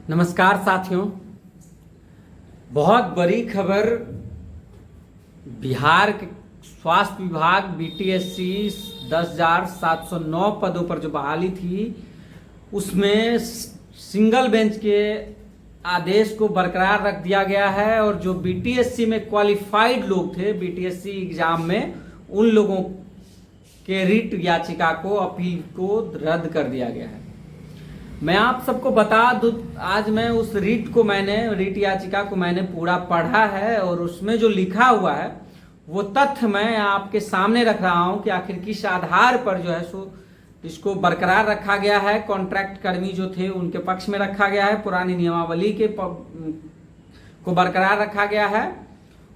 नमस्कार साथियों। बहुत बड़ी खबर। बिहार के स्वास्थ्य विभाग बीटीएससी 10,709 पदों पर जो बहाली थी उसमें सिंगल बेंच के आदेश को बरकरार रख दिया गया है और जो बीटीएससी में क्वालिफाइड लोग थे बीटीएससी एग्जाम में उन लोगों के रिट याचिका को अपील को रद्द कर दिया गया है। मैं आप सबको बता दूं, आज मैं उस रिट याचिका को मैंने पूरा पढ़ा है और उसमें जो लिखा हुआ है वो तथ्य मैं आपके सामने रख रहा हूं कि आखिर किस आधार पर जो है सो इसको बरकरार रखा गया है। कॉन्ट्रैक्ट कर्मी जो थे उनके पक्ष में रखा गया है, पुरानी नियमावली को बरकरार रखा गया है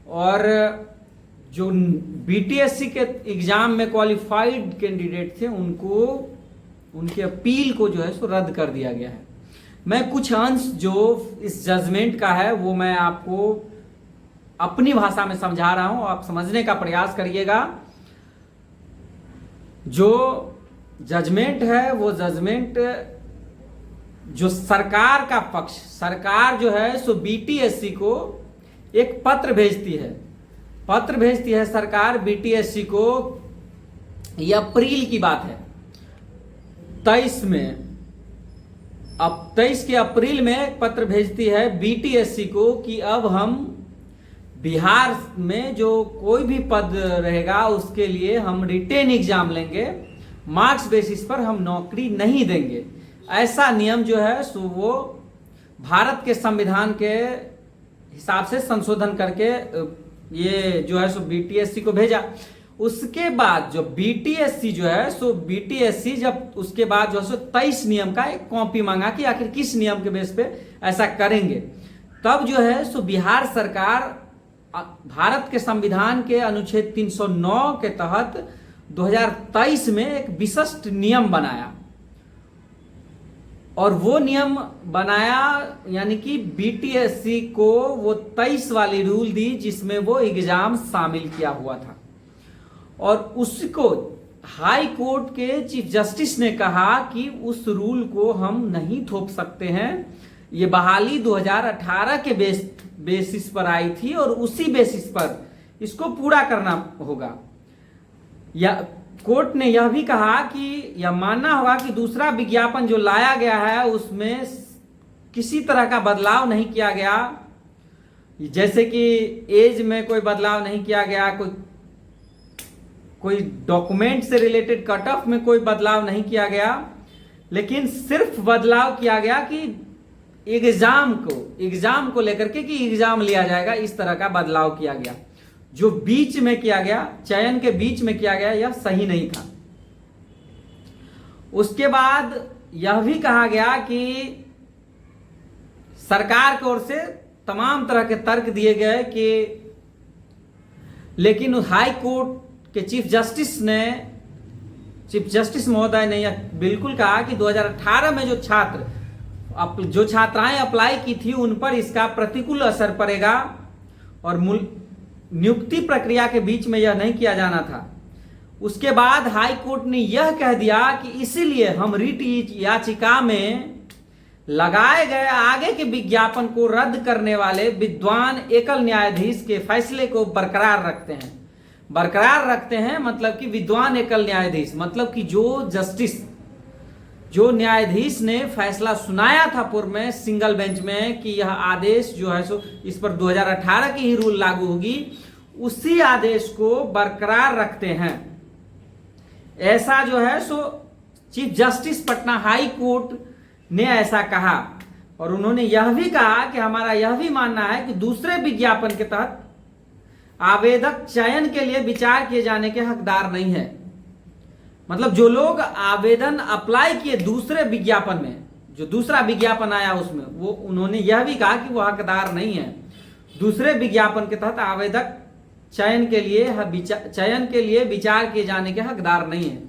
और जो बीटीएससी के एग्जाम में क्वालिफाइड कैंडिडेट थे उनके अपील को जो है सो रद्द कर दिया गया है। मैं कुछ अंश जो इस जजमेंट का है वो मैं आपको अपनी भाषा में समझा रहा हूं, आप समझने का प्रयास करिएगा। जो जजमेंट है वो जजमेंट जो सरकार का पक्ष, सरकार जो है सो बीटीएससी को एक पत्र भेजती है सरकार बीटीएससी को। यह अप्रैल की बात है 23 में, अब 23 के अप्रैल में एक पत्र भेजती है बीटीएससी को कि अब हम बिहार में जो कोई भी पद रहेगा उसके लिए हम रिटेन एग्जाम लेंगे, मार्क्स बेसिस पर हम नौकरी नहीं देंगे। ऐसा नियम जो है सो वो भारत के संविधान के हिसाब से संशोधन करके ये जो है सो बीटीएससी को भेजा। उसके बाद जो बीटीएससी जो है सो बीटीएससी जब उसके बाद जो है सो 23 नियम का एक कॉपी मांगा कि आखिर किस नियम के बेस पे ऐसा करेंगे, तब जो है सो बिहार सरकार भारत के संविधान के अनुच्छेद 309 के तहत 2023 में एक विशिष्ट नियम बनाया और वो नियम बनाया यानी कि बीटीएससी को वो 23 वाली रूल दी जिसमें वो एग्जाम शामिल किया हुआ था और उसको हाई कोर्ट के चीफ जस्टिस ने कहा कि उस रूल को हम नहीं थोप सकते हैं। ये बहाली 2018 के बेसिस पर आई थी और उसी बेसिस पर इसको पूरा करना होगा। या कोर्ट ने यह भी कहा कि यह मानना होगा कि दूसरा विज्ञापन जो लाया गया है उसमें किसी तरह का बदलाव नहीं किया गया, जैसे कि एज में कोई बदलाव नहीं किया गया, कोई डॉक्यूमेंट से रिलेटेड कट ऑफ में कोई बदलाव नहीं किया गया, लेकिन सिर्फ बदलाव किया गया कि एग्जाम को लेकर के कि एग्जाम लिया जाएगा, इस तरह का बदलाव किया गया। जो बीच में किया गया, चयन के बीच में किया गया, यह सही नहीं था। उसके बाद यह भी कहा गया कि सरकार की ओर से तमाम तरह के तर्क दिए गए कि लेकिन हाई कोर्ट के चीफ जस्टिस महोदय ने यह बिल्कुल कहा कि 2018 में जो छात्राएं अप्लाई की थी उन पर इसका प्रतिकूल असर पड़ेगा और नियुक्ति प्रक्रिया के बीच में यह नहीं किया जाना था। उसके बाद हाई कोर्ट ने यह कह दिया कि इसीलिए हम रिट याचिका में लगाए गए आगे के विज्ञापन को रद्द करने वाले विद्वान एकल न्यायाधीश के फैसले को बरकरार रखते हैं। मतलब कि विद्वान एकल न्यायाधीश मतलब कि जो न्यायाधीश ने फैसला सुनाया था पूर्व में सिंगल बेंच में कि यह आदेश जो है सो इस पर 2018 की ही रूल लागू होगी, उसी आदेश को बरकरार रखते हैं। ऐसा जो है सो chief justice Patna high court ने ऐसा कहा और उन्होंने यह भी कहा कि हमारा यह भी मानना है कि दूसरे विज्ञापन के तहत आवेदक चयन के लिए विचार किए जाने के हकदार नहीं है। मतलब जो लोग आवेदन अप्लाई किए दूसरे विज्ञापन में, जो दूसरा विज्ञापन आया उसमें, वो उन्होंने यह भी कहा कि वो हकदार नहीं है। दूसरे विज्ञापन के तहत आवेदक चयन के लिए विचार किए जाने के हकदार नहीं है।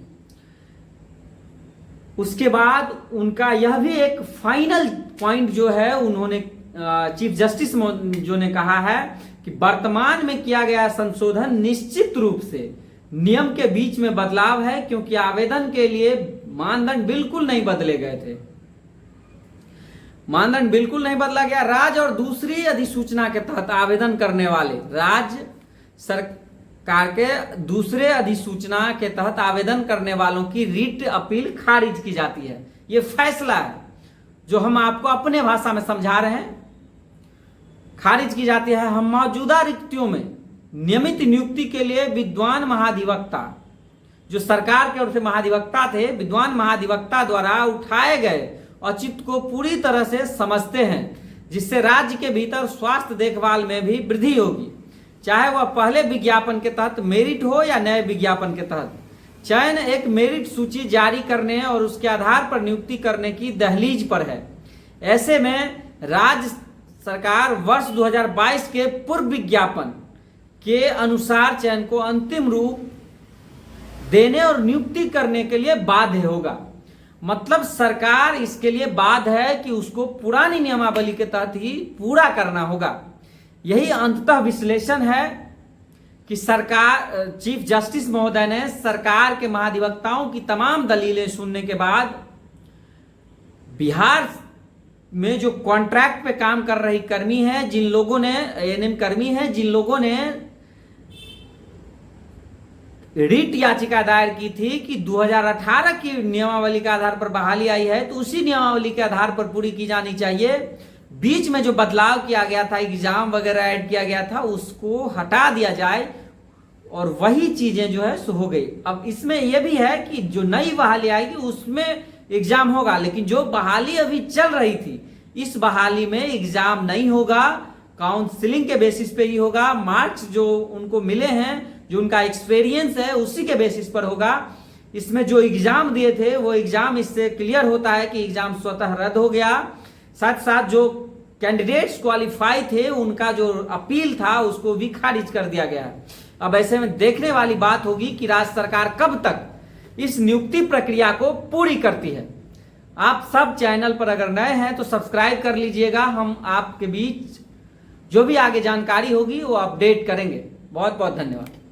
उसके बाद उनका यह भी एक फाइनल पॉइंट जो है उन्होंने चीफ जस्टिस जो ने कहा है कि वर्तमान में किया गया संशोधन निश्चित रूप से नियम के बीच में बदलाव है क्योंकि आवेदन के लिए मानदंड बिल्कुल नहीं बदले गए थे। मानदंड बिल्कुल नहीं बदला गया। राज्य और दूसरी अधिसूचना के तहत आवेदन करने वाले, राज्य सरकार के दूसरे अधिसूचना के तहत आवेदन करने वालों की रिट अपील खारिज की जाती है। यह फैसला है जो हम आपको अपने भाषा में समझा रहे हैं, खारिज की जाती है। हम मौजूदा रिक्तियों में नियमित नियुक्ति के लिए विद्वान महाधिवक्ता, जो सरकार के ओर से महाधिवक्ता थे, विद्वान महाधिवक्ता द्वारा उठाए गए औचित्य को पूरी तरह से समझते हैं, जिससे राज्य के भीतर स्वास्थ्य देखभाल में भी वृद्धि होगी, चाहे वह पहले विज्ञापन के तहत मेरिट हो या नए विज्ञापन के तहत। चयन एक मेरिट सूची जारी करने और उसके आधार पर नियुक्ति करने की दहलीज पर है। ऐसे में राज्य सरकार वर्ष 2022 के पूर्व विज्ञापन के अनुसार चयन को अंतिम रूप देने और नियुक्ति करने के लिए बाध्य होगा। मतलब सरकार इसके लिए बाध्य है कि उसको पुरानी नियमावली के तहत ही पूरा करना होगा। यही अंततः विश्लेषण है कि सरकार, चीफ जस्टिस महोदय ने सरकार के महाधिवक्ताओं की तमाम दलीलें सुनने के बाद बिहार में जो कॉन्ट्रैक्ट पे काम कर रही कर्मी है, जिन लोगों ने एएनएम कर्मी है, जिन लोगों ने रिट याचिका दायर की थी कि 2018 की नियमावली के आधार पर बहाली आई है तो उसी नियमावली के आधार पर पूरी की जानी चाहिए। बीच में जो बदलाव किया गया था, एग्जाम वगैरह ऐड किया गया था, उसको हटा दिया जाए और वही चीजें जो है सो हो गई। अब इसमें यह भी है कि जो नई बहाली आएगी उसमें एग्जाम होगा, लेकिन जो बहाली अभी चल रही थी इस बहाली में एग्जाम नहीं होगा, काउंसलिंग के बेसिस पे ही होगा। मार्क्स जो उनको मिले हैं, जो उनका एक्सपीरियंस है, उसी के बेसिस पर होगा। इसमें जो एग्जाम दिए थे वो एग्जाम, इससे क्लियर होता है कि एग्जाम स्वतः रद्द हो गया। साथ साथ जो कैंडिडेट्स क्वालिफाई थे उनका जो अपील था उसको भी खारिज कर दिया गया। अब ऐसे में देखने वाली बात होगी कि राज्य सरकार कब तक इस नियुक्ति प्रक्रिया को पूरी करती है। आप सब चैनल पर अगर नए हैं तो सब्सक्राइब कर लीजिएगा। हम आपके बीच जो भी आगे जानकारी होगी वो अपडेट करेंगे। बहुत बहुत धन्यवाद।